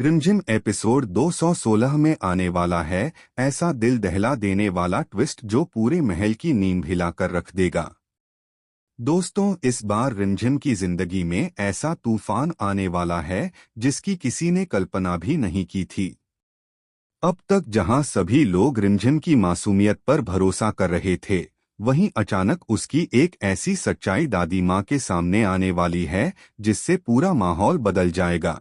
रिमझिम एपिसोड 216 में आने वाला है ऐसा दिल दहला देने वाला ट्विस्ट जो पूरे महल की नींद हिलाकर रख देगा। दोस्तों, इस बार रिमझिम की जिंदगी में ऐसा तूफान आने वाला है जिसकी किसी ने कल्पना भी नहीं की थी। अब तक जहां सभी लोग रिमझिम की मासूमियत पर भरोसा कर रहे थे, वहीं अचानक उसकी एक ऐसी सच्चाई दादी माँ के सामने आने वाली है जिससे पूरा माहौल बदल जाएगा।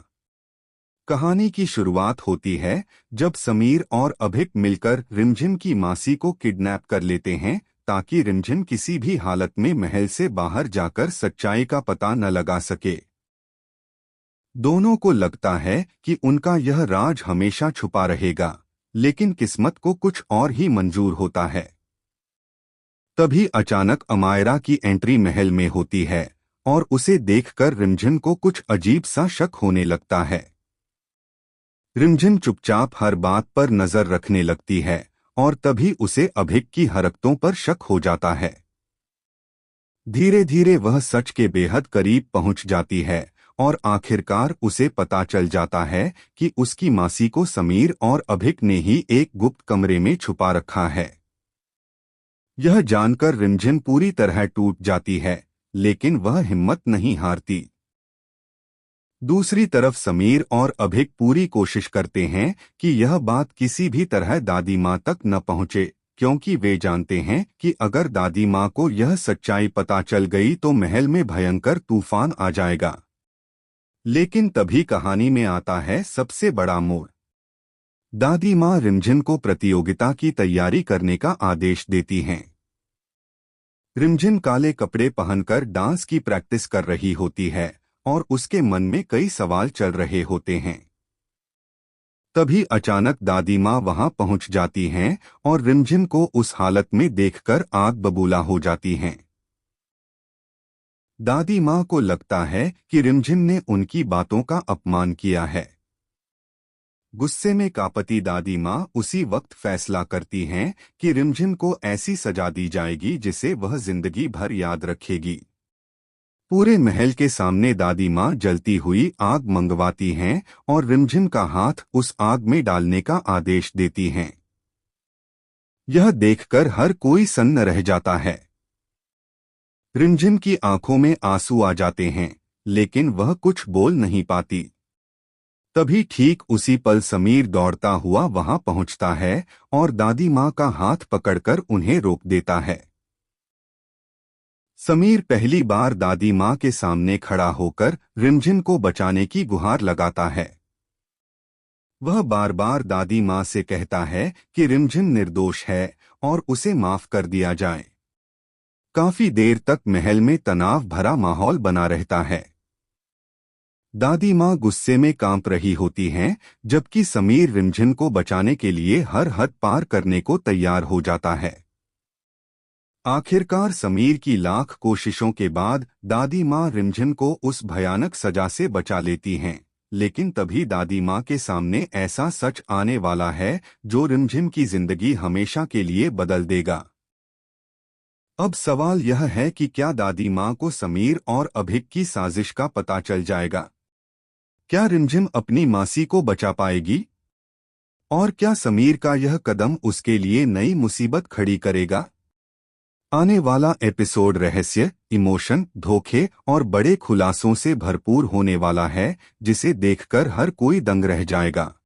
कहानी की शुरुआत होती है जब समीर और अभिक मिलकर रिमझिम की मासी को किडनैप कर लेते हैं ताकि रिमझिम किसी भी हालत में महल से बाहर जाकर सच्चाई का पता न लगा सके। दोनों को लगता है कि उनका यह राज हमेशा छुपा रहेगा, लेकिन किस्मत को कुछ और ही मंजूर होता है। तभी अचानक अमायरा की एंट्री महल में होती है और उसे देखकर रिमझिम को कुछ अजीब सा शक होने लगता है। रिमझिम चुपचाप हर बात पर नजर रखने लगती है और तभी उसे अभिक की हरकतों पर शक हो जाता है। धीरे धीरे वह सच के बेहद करीब पहुंच जाती है और आखिरकार उसे पता चल जाता है कि उसकी मासी को समीर और अभिक ने ही एक गुप्त कमरे में छुपा रखा है। यह जानकर रिमझिम पूरी तरह टूट जाती है, लेकिन वह हिम्मत नहीं हारती। दूसरी तरफ समीर और अभिक पूरी कोशिश करते हैं कि यह बात किसी भी तरह दादी माँ तक न पहुँचे, क्योंकि वे जानते हैं कि अगर दादी माँ को यह सच्चाई पता चल गई तो महल में भयंकर तूफान आ जाएगा। लेकिन तभी कहानी में आता है सबसे बड़ा मोड़। दादी माँ रिमझिम को प्रतियोगिता की तैयारी करने का आदेश देती हैं। रिमझिम काले कपड़े पहनकर डांस की प्रैक्टिस कर रही होती है और उसके मन में कई सवाल चल रहे होते हैं। तभी अचानक दादी माँ वहां पहुंच जाती हैं और रिमझिम को उस हालत में देखकर आग बबूला हो जाती हैं। दादी माँ को लगता है कि रिमझिम ने उनकी बातों का अपमान किया है। गुस्से में कांपती दादी माँ उसी वक्त फैसला करती हैं कि रिमझिम को ऐसी सजा दी जाएगी जिसे वह जिंदगी भर याद रखेगी। पूरे महल के सामने दादी माँ जलती हुई आग मंगवाती हैं और रिमझिम का हाथ उस आग में डालने का आदेश देती हैं। यह देखकर हर कोई सन्न रह जाता है। रिमझिम की आंखों में आंसू आ जाते हैं, लेकिन वह कुछ बोल नहीं पाती। तभी ठीक उसी पल समीर दौड़ता हुआ वहां पहुंचता है और दादी माँ का हाथ पकड़कर उन्हें रोक देता है। समीर पहली बार दादी माँ के सामने खड़ा होकर रिमझिम को बचाने की गुहार लगाता है। वह बार बार दादी माँ से कहता है कि रिमझिम निर्दोष है और उसे माफ कर दिया जाए। काफी देर तक महल में तनाव भरा माहौल बना रहता है। दादी माँ गुस्से में कांप रही होती हैं, जबकि समीर रिमझिम को बचाने के लिए हर हद पार करने को तैयार हो जाता है। आखिरकार समीर की लाख कोशिशों के बाद दादी माँ रिमझिम को उस भयानक सजा से बचा लेती हैं, लेकिन तभी दादी माँ के सामने ऐसा सच आने वाला है जो रिमझिम की जिंदगी हमेशा के लिए बदल देगा। अब सवाल यह है कि क्या दादी माँ को समीर और अभिक की साजिश का पता चल जाएगा? क्या रिमझिम अपनी मासी को बचा पाएगी? और क्या समीर का यह कदम उसके लिए नई मुसीबत खड़ी करेगा? आने वाला एपिसोड रहस्य, इमोशन, धोखे और बड़े खुलासों से भरपूर होने वाला है, जिसे देखकर हर कोई दंग रह जाएगा।